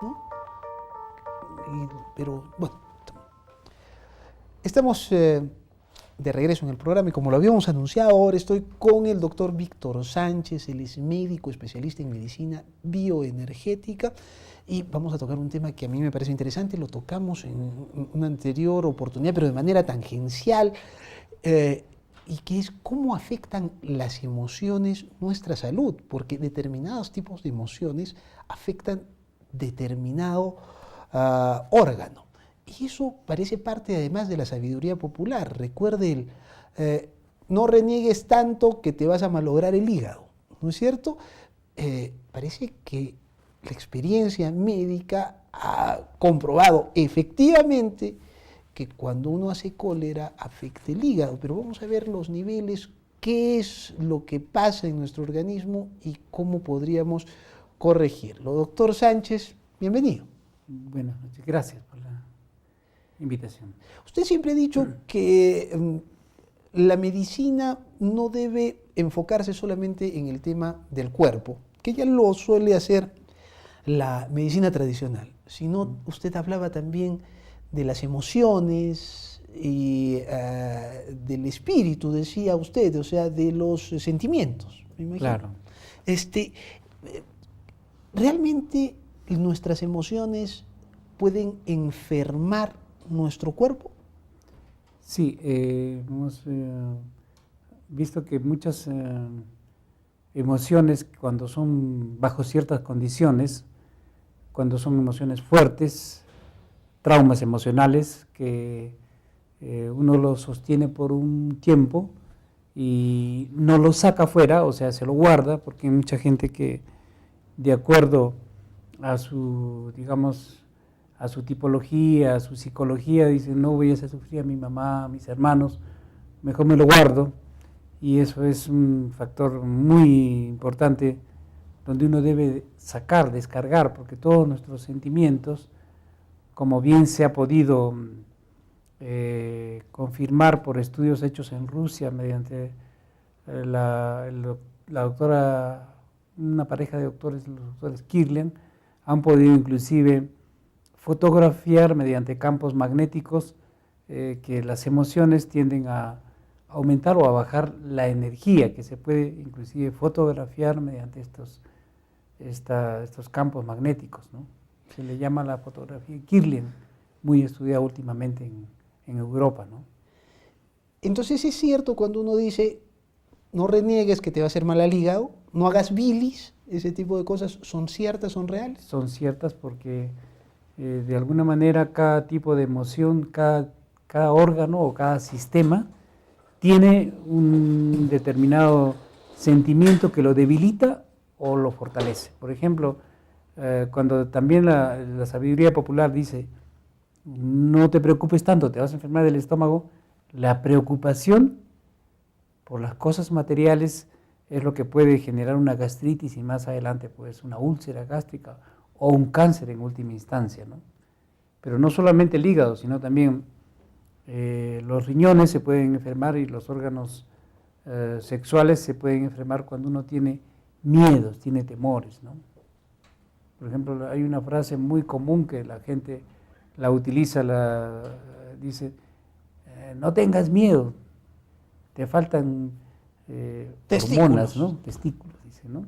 ¿no? Pero bueno, estamos de regreso en el programa y como lo habíamos anunciado, ahora estoy con el doctor Víctor Sánchez. Él es médico especialista en medicina bioenergética y vamos a tocar un tema que a mí me parece interesante. Lo tocamos en una anterior oportunidad, pero de manera tangencial, y que es cómo afectan las emociones nuestra salud, porque determinados tipos de emociones afectan determinado órgano. Y eso parece parte además de la sabiduría popular. Recuerde no reniegues tanto que te vas a malograr el hígado, ¿no es cierto? Parece que la experiencia médica ha comprobado efectivamente que cuando uno hace cólera afecta el hígado, pero vamos a ver los niveles, qué es lo que pasa en nuestro organismo y cómo podríamos corregirlo. Doctor Sánchez, bienvenido. Buenas noches, gracias por la invitación. Usted siempre ha dicho que la medicina no debe enfocarse solamente en el tema del cuerpo, que ya lo suele hacer la medicina tradicional, sino usted hablaba también de las emociones y del espíritu, decía usted, o sea, de los sentimientos, me imagino. Claro. ¿Realmente nuestras emociones pueden enfermar nuestro cuerpo? Sí, hemos visto que muchas emociones, cuando son bajo ciertas condiciones, cuando son emociones fuertes, traumas emocionales, que uno los sostiene por un tiempo y no lo saca afuera, o sea, se lo guarda, porque hay mucha gente que, de acuerdo a su, digamos, a su tipología, a su psicología, dice, no voy a hacer sufrir a mi mamá, a mis hermanos, mejor me lo guardo. Y eso es un factor muy importante donde uno debe sacar, descargar, porque todos nuestros sentimientos, como bien se ha podido confirmar por estudios hechos en Rusia mediante la doctora, una pareja de doctores, los doctores Kirlian, han podido inclusive fotografiar mediante campos magnéticos que las emociones tienden a aumentar o a bajar la energía, que se puede inclusive fotografiar mediante estos campos magnéticos, ¿no? Se le llama la fotografía Kirlian, muy estudiada últimamente en Europa, ¿no? Entonces es cierto cuando uno dice, no reniegues que te va a hacer mal al hígado, no hagas bilis, ese tipo de cosas, ¿son ciertas, son reales? Son ciertas porque de alguna manera cada tipo de emoción, cada órgano o cada sistema tiene un determinado sentimiento que lo debilita o lo fortalece. Por ejemplo, cuando también la sabiduría popular dice, no te preocupes tanto, te vas a enfermar del estómago, la preocupación por las cosas materiales es lo que puede generar una gastritis y más adelante pues una úlcera gástrica o un cáncer en última instancia, ¿no? Pero no solamente el hígado, sino también los riñones se pueden enfermar y los órganos sexuales se pueden enfermar cuando uno tiene miedos, tiene temores, ¿no? Por ejemplo, hay una frase muy común que la gente la utiliza, dice, no tengas miedo, te faltan hormonas, ¿no? Testículos, dice, ¿no?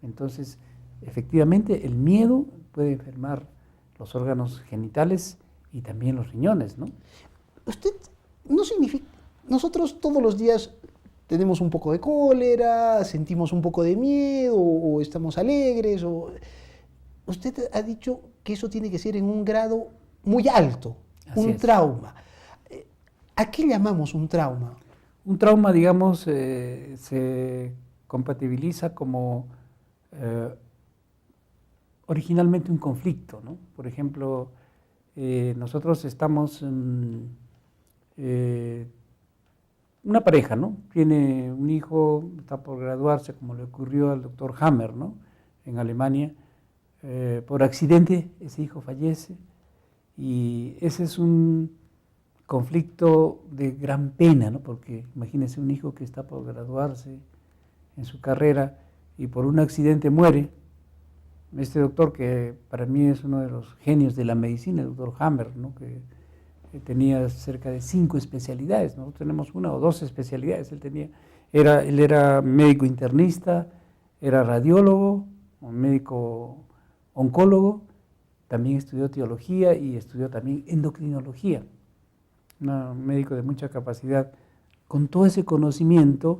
Entonces, efectivamente, el miedo puede enfermar los órganos genitales y también los riñones, ¿no? Usted no significa, nosotros todos los días tenemos un poco de cólera, sentimos un poco de miedo o estamos alegres. Usted ha dicho que eso tiene que ser en un grado muy alto, un trauma. ¿A qué llamamos un trauma? Un trauma, digamos, se compatibiliza como originalmente un conflicto, ¿no? Por ejemplo, nosotros estamos una pareja, ¿no? Tiene un hijo, está por graduarse, como le ocurrió al doctor Hammer, ¿no? En Alemania. Por accidente ese hijo fallece y ese es un conflicto de gran pena, ¿no? Porque imagínense un hijo que está por graduarse en su carrera y por un accidente muere. este doctor que para mí es uno de los genios de la medicina, el doctor Hammer, ¿no? que tenía cerca de 5 especialidades, nosotros tenemos 1 o 2 especialidades, él era médico internista, era radiólogo, un médico oncólogo, también estudió teología y estudió también endocrinología, un médico de mucha capacidad. Con todo ese conocimiento,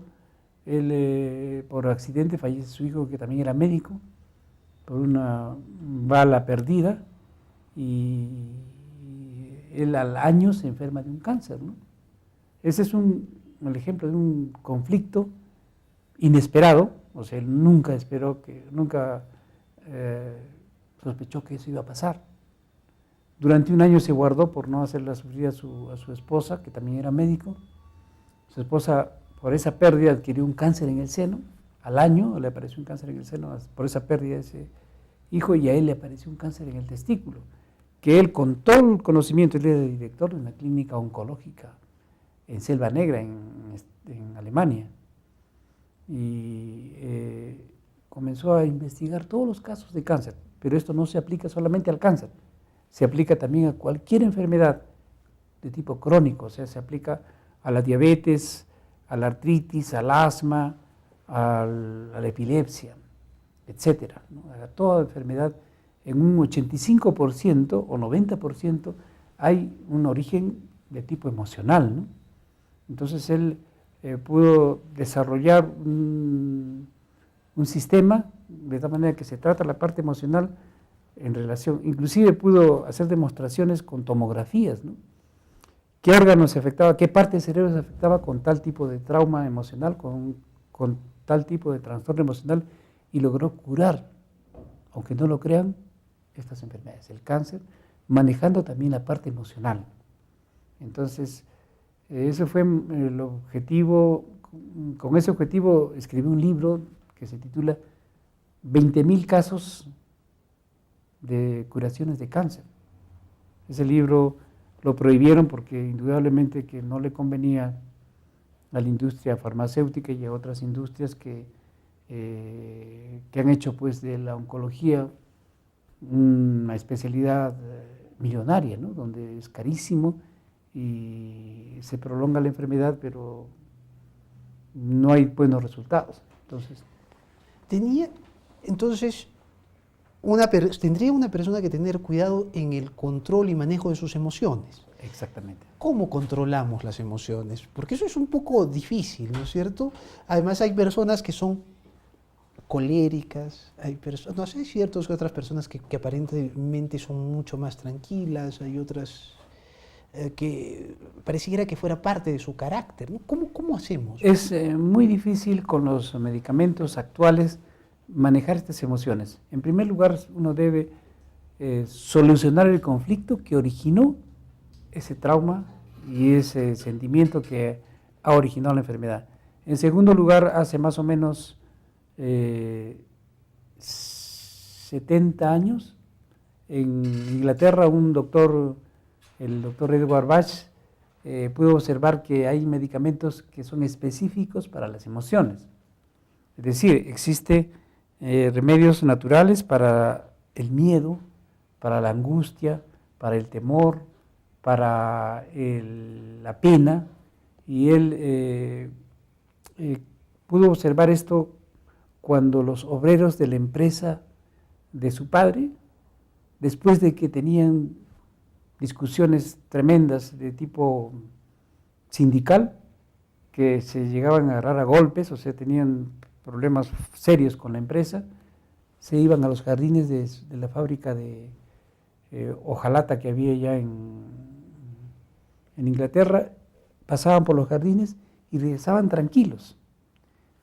él por accidente fallece su hijo, que también era médico, por una bala perdida, y él al año se enferma de un cáncer, ¿no? Ese es el ejemplo de un conflicto inesperado, o sea, él nunca sospechó que eso iba a pasar. Durante un año se guardó por no hacerla sufrir a su esposa, que también era médico. Su esposa, por esa pérdida, adquirió un cáncer en el seno. Al año le apareció un cáncer en el seno por esa pérdida de ese hijo, y a él le apareció un cáncer en el testículo, que él, con todo el conocimiento, él era director de una clínica oncológica en Selva Negra, en Alemania, y comenzó a investigar todos los casos de cáncer, pero esto no se aplica solamente al cáncer, se aplica también a cualquier enfermedad de tipo crónico, o sea, se aplica a la diabetes, a la artritis, al asma, a la epilepsia, etcétera, ¿no? A toda enfermedad, en un 85% o 90% hay un origen de tipo emocional, ¿no? Entonces él pudo desarrollar un sistema de tal manera que se trata la parte emocional en relación, inclusive pudo hacer demostraciones con tomografías, ¿no? ¿Qué órganos se afectaba, qué parte del cerebro se afectaba con tal tipo de trauma emocional, con tal tipo de trastorno emocional, y logró curar, aunque no lo crean, estas enfermedades, el cáncer, manejando también la parte emocional. Entonces, ese fue el objetivo. Con ese objetivo escribí un libro que se titula 20.000 casos de curaciones de cáncer. Ese libro lo prohibieron porque indudablemente que no le convenía a la industria farmacéutica y a otras industrias que han hecho pues de la oncología una especialidad millonaria, ¿no? Donde es carísimo y se prolonga la enfermedad, pero no hay buenos resultados. Entonces, tendría una persona que tener cuidado en el control y manejo de sus emociones. Exactamente. ¿Cómo controlamos las emociones? Porque eso es un poco difícil, ¿no es cierto? Además hay personas que son coléricas, hay ciertas otras personas que aparentemente son mucho más tranquilas, hay otras que pareciera que fuera parte de su carácter, ¿no? ¿Cómo hacemos? Es muy difícil con los medicamentos actuales manejar estas emociones. En primer lugar, uno debe solucionar el conflicto que originó ese trauma y ese sentimiento que ha originado la enfermedad. En segundo lugar, hace más o menos 70 años, en Inglaterra, el doctor Edward Bach, pudo observar que hay medicamentos que son específicos para las emociones. Es decir, existen remedios naturales para el miedo, para la angustia, para el temor, para la pena, y él pudo observar esto cuando los obreros de la empresa de su padre, después de que tenían discusiones tremendas de tipo sindical, que se llegaban a agarrar a golpes, o sea, tenían problemas serios con la empresa, se iban a los jardines de la fábrica de hojalata que había ya en Inglaterra, pasaban por los jardines y regresaban tranquilos.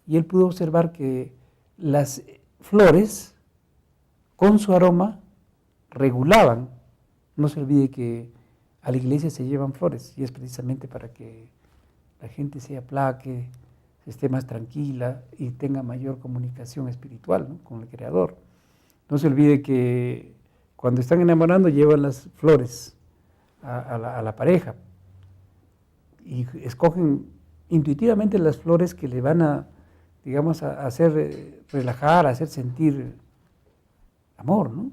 Y él pudo observar que las flores, con su aroma, regulaban. No se olvide que a la iglesia se llevan flores, y es precisamente para que la gente se aplaque, esté más tranquila y tenga mayor comunicación espiritual, ¿no?, con el Creador. No se olvide que cuando están enamorando llevan las flores a la pareja y escogen intuitivamente las flores que le van a, digamos, a hacer relajar, a hacer sentir amor, ¿no?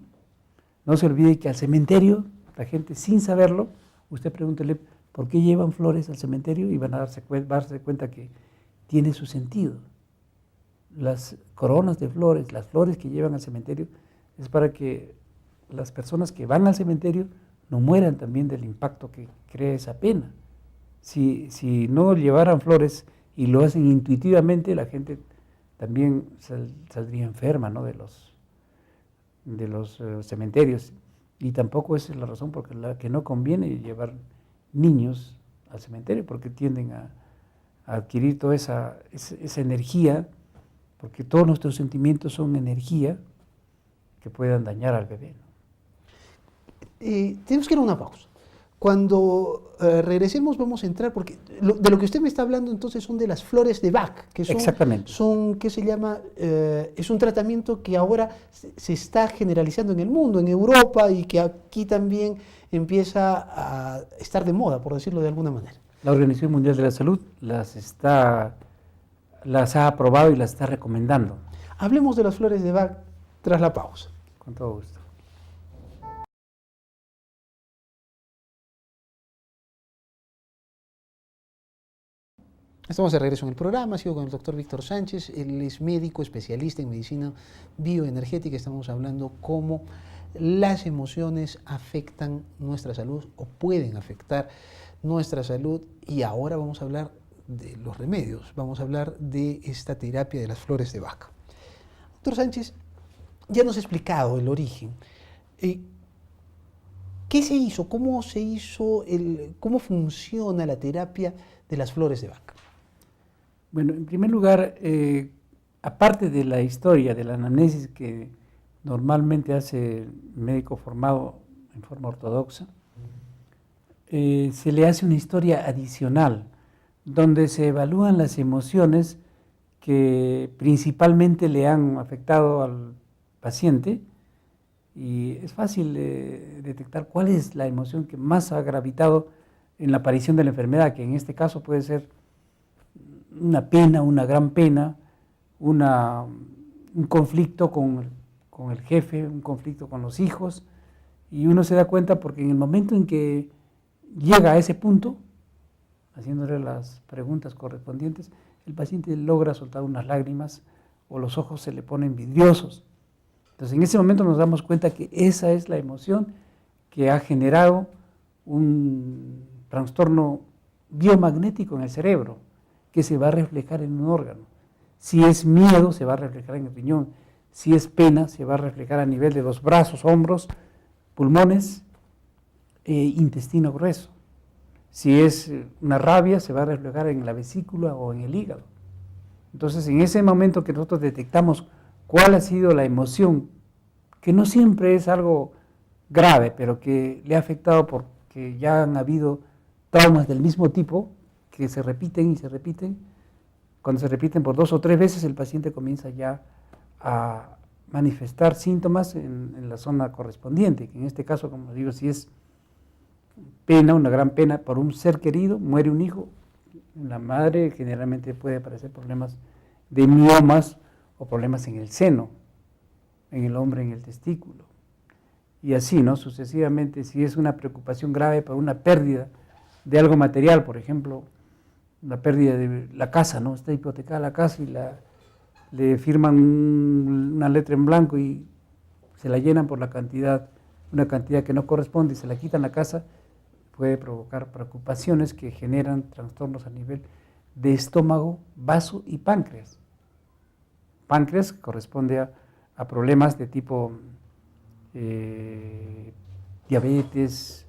No se olvide que al cementerio, la gente sin saberlo, usted pregúntele por qué llevan flores al cementerio y van a darse cuenta que tiene su sentido. Las coronas de flores, las flores que llevan al cementerio, es para que las personas que van al cementerio no mueran también del impacto que crea esa pena. Si no llevaran flores y lo hacen intuitivamente, la gente también saldría enferma, ¿no?, de los cementerios. Y tampoco esa es la razón por la que no conviene llevar niños al cementerio, porque tienden a adquirir toda esa energía, porque todos nuestros sentimientos son energía que puedan dañar al bebé, ¿no? Tenemos que ir a una pausa. Cuando regresemos vamos a entrar, porque de lo que usted me está hablando entonces son de las flores de Bach, que Exactamente. ¿qué se llama? Es un tratamiento que ahora se está generalizando en el mundo, en Europa, y que aquí también empieza a estar de moda, por decirlo de alguna manera. La Organización Mundial de la Salud las ha aprobado y las está recomendando. Hablemos de las flores de Bach tras la pausa. Con todo gusto. Estamos de regreso en el programa, sigo con el doctor Víctor Sánchez, él es médico especialista en medicina bioenergética. Estamos hablando cómo las emociones afectan nuestra salud o pueden afectar nuestra salud, y ahora vamos a hablar de los remedios, vamos a hablar de esta terapia de las flores de Bach. Doctor Sánchez, ya nos ha explicado el origen. ¿Qué se hizo? ¿Cómo se hizo? ¿Cómo funciona la terapia de las flores de Bach? Bueno, en primer lugar, aparte de la historia, de la anamnesis que normalmente hace el médico formado en forma ortodoxa, se le hace una historia adicional, donde se evalúan las emociones que principalmente le han afectado al paciente, y es fácil detectar cuál es la emoción que más ha gravitado en la aparición de la enfermedad, que en este caso puede ser una pena, una gran pena, un conflicto con el jefe, un conflicto con los hijos, y uno se da cuenta porque en el momento en que llega a ese punto, haciéndole las preguntas correspondientes, el paciente logra soltar unas lágrimas o los ojos se le ponen vidriosos. Entonces en ese momento nos damos cuenta que esa es la emoción que ha generado un trastorno biomagnético en el cerebro, que se va a reflejar en un órgano. Si es miedo, se va a reflejar en el riñón. Si es pena, se va a reflejar a nivel de los brazos, hombros, pulmones, intestino grueso. Si es una rabia, se va a reflejar en la vesícula o en el hígado. Entonces, en ese momento que nosotros detectamos cuál ha sido la emoción, que no siempre es algo grave, pero que le ha afectado porque ya han habido traumas del mismo tipo, que se repiten y se repiten. Cuando se repiten por 2 o 3 veces, el paciente comienza ya a manifestar síntomas en la zona correspondiente, que en este caso, como digo, si es pena, una gran pena por un ser querido, muere un hijo, en la madre generalmente puede aparecer problemas de miomas o problemas en el seno, en el hombre en el testículo, y así, ¿no?, sucesivamente. Si es una preocupación grave por una pérdida de algo material, por ejemplo, la pérdida de la casa, ¿no?, está hipotecada la casa y le firman una letra en blanco y se la llenan por una cantidad que no corresponde y se la quitan la casa, puede provocar preocupaciones que generan trastornos a nivel de estómago, vaso y páncreas. Páncreas corresponde a problemas de tipo diabetes,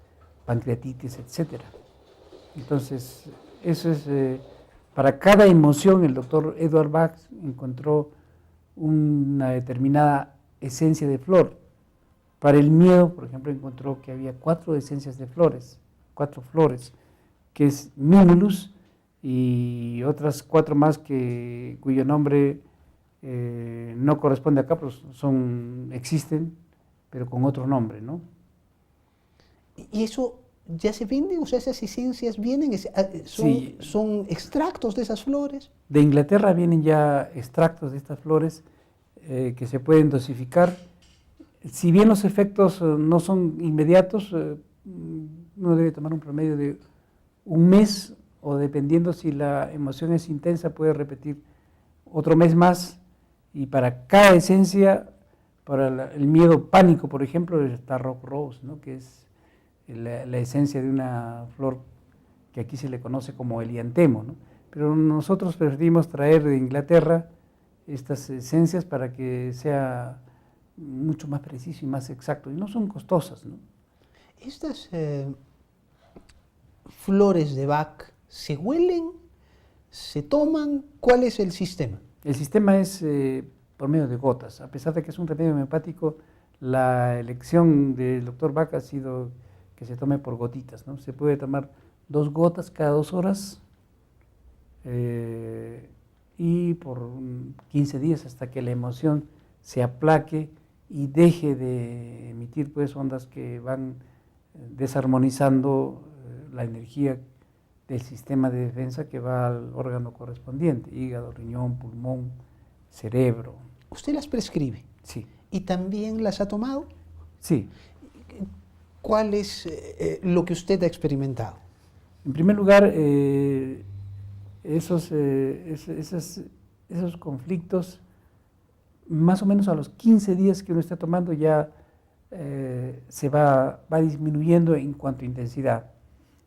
pancreatitis, etc. Entonces, eso es, para cada emoción el doctor Edward Bach encontró una determinada esencia de flor. Para el miedo, por ejemplo, encontró que había 4 esencias de flores, 4 flores, que es Mimulus, y otras 4 más cuyo nombre no corresponde acá, pero existen, pero con otro nombre, ¿no? ¿Y eso ya se vende? O sea, ¿esas esencias vienen? Sí. ¿Son extractos de esas flores? De Inglaterra vienen ya extractos de estas flores que se pueden dosificar Si bien los efectos no son inmediatos, uno debe tomar un promedio de un mes, o dependiendo si la emoción es intensa, puede repetir otro mes más, y para cada esencia, para el miedo pánico, por ejemplo, está Rock Rose, ¿no? Que es la esencia de una flor que aquí se le conoce como heliantemo, ¿no? Pero nosotros preferimos traer de Inglaterra estas esencias para que sea mucho más preciso y más exacto, y no son costosas, ¿no? Estas flores de Bach se huelen, se toman, ¿cuál es el sistema? El sistema es por medio de gotas. A pesar de que es un remedio homeopático, la elección del doctor Bach ha sido que se tome por gotitas, ¿no? Se puede tomar 2 gotas cada 2 horas y por 15 días, hasta que la emoción se aplaque y deje de emitir pues ondas que van desarmonizando la energía del sistema de defensa que va al órgano correspondiente: hígado, riñón, pulmón, cerebro. ¿Usted las prescribe? Sí. ¿Y también las ha tomado? Sí. ¿Cuál es lo que usted ha experimentado? En primer lugar, esos conflictos, más o menos a los 15 días que uno está tomando, ya se va disminuyendo en cuanto a intensidad.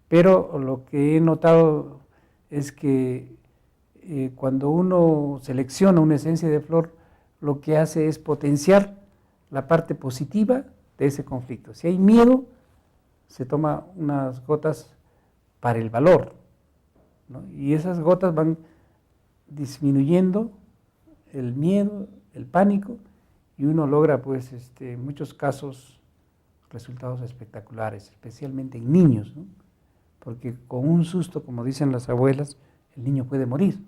Pero lo que he notado es que cuando uno selecciona una esencia de flor, lo que hace es potenciar la parte positiva de ese conflicto. Si hay miedo, se toma unas gotas para el valor, ¿no? Y esas gotas van disminuyendo el miedo, el pánico, y uno logra pues en muchos casos resultados espectaculares, especialmente en niños, ¿no? Porque con un susto, como dicen las abuelas, el niño puede morir.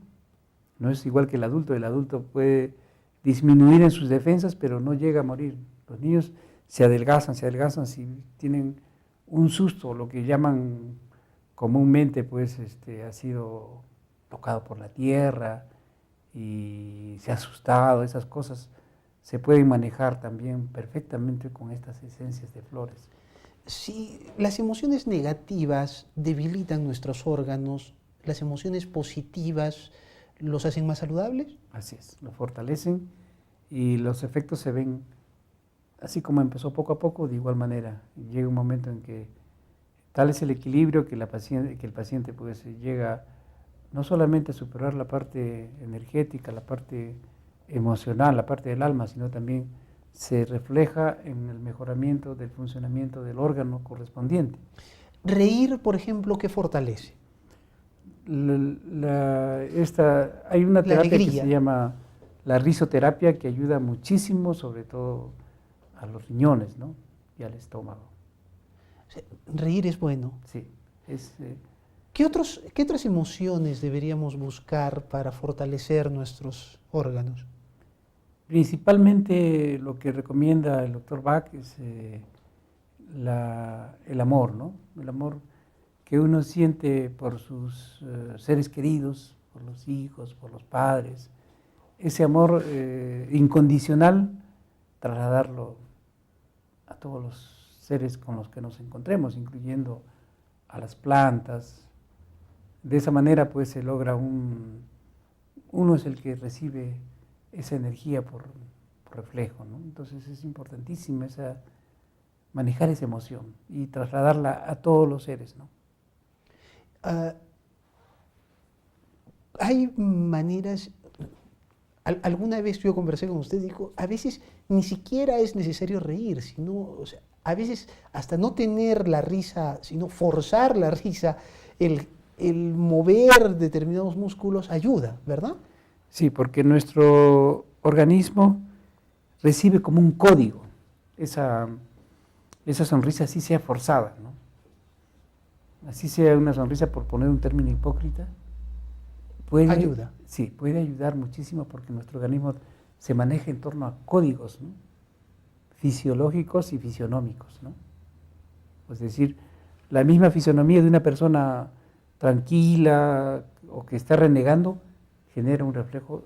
No es igual que el adulto puede disminuir en sus defensas, pero no llega a morir. Los niños se adelgazan si tienen un susto, lo que llaman comúnmente, pues ha sido tocado por la tierra y se ha asustado. Esas cosas se pueden manejar también perfectamente con estas esencias de flores. Si las emociones negativas debilitan nuestros órganos, ¿las emociones positivas los hacen más saludables? Así es, lo fortalecen y los efectos se ven así como empezó poco a poco, de igual manera. Llega un momento en que tal es el equilibrio que el paciente pues llega no solamente a superar la parte energética, la parte emocional, la parte del alma, sino también se refleja en el mejoramiento del funcionamiento del órgano correspondiente. Reír, por ejemplo, ¿qué fortalece? Hay una terapia que se llama la risoterapia, que ayuda muchísimo, sobre todo a los riñones, ¿no? Y al estómago. Reír es bueno. Sí. ¿Qué otras emociones deberíamos buscar para fortalecer nuestros órganos? Principalmente lo que recomienda el doctor Bach es el amor, ¿no? El amor que uno siente por sus seres queridos, por los hijos, por los padres. Ese amor incondicional, trasladarlo a todos los seres con los que nos encontremos, incluyendo a las plantas. De esa manera pues se logra uno es el que recibe esa energía por reflejo, ¿no? Entonces es importantísimo manejar esa emoción y trasladarla a todos los seres, ¿no? Hay maneras, alguna vez yo conversé con usted, dijo, a veces ni siquiera es necesario reír, sino, o sea, a veces hasta no tener la risa, sino forzar la risa, el mover determinados músculos ayuda, ¿verdad? Sí, porque nuestro organismo recibe como un código esa sonrisa, así sea forzada, ¿no? Así sea una sonrisa, por poner un término hipócrita, ayuda. Sí, puede ayudar muchísimo, porque nuestro organismo se maneja en torno a códigos, ¿no? Fisiológicos y fisionómicos, ¿no? Es decir, la misma fisionomía de una persona tranquila o que está renegando genera un reflejo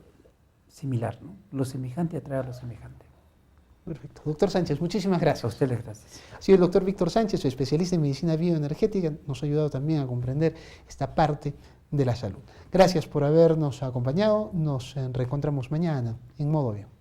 similar, ¿no? Lo semejante atrae a lo semejante. Perfecto. Doctor Sánchez, muchísimas gracias. A ustedes gracias. Ha sido el doctor Víctor Sánchez, especialista en medicina bioenergética, nos ha ayudado también a comprender esta parte de la salud. Gracias por habernos acompañado, nos reencontramos mañana en Modo Bio.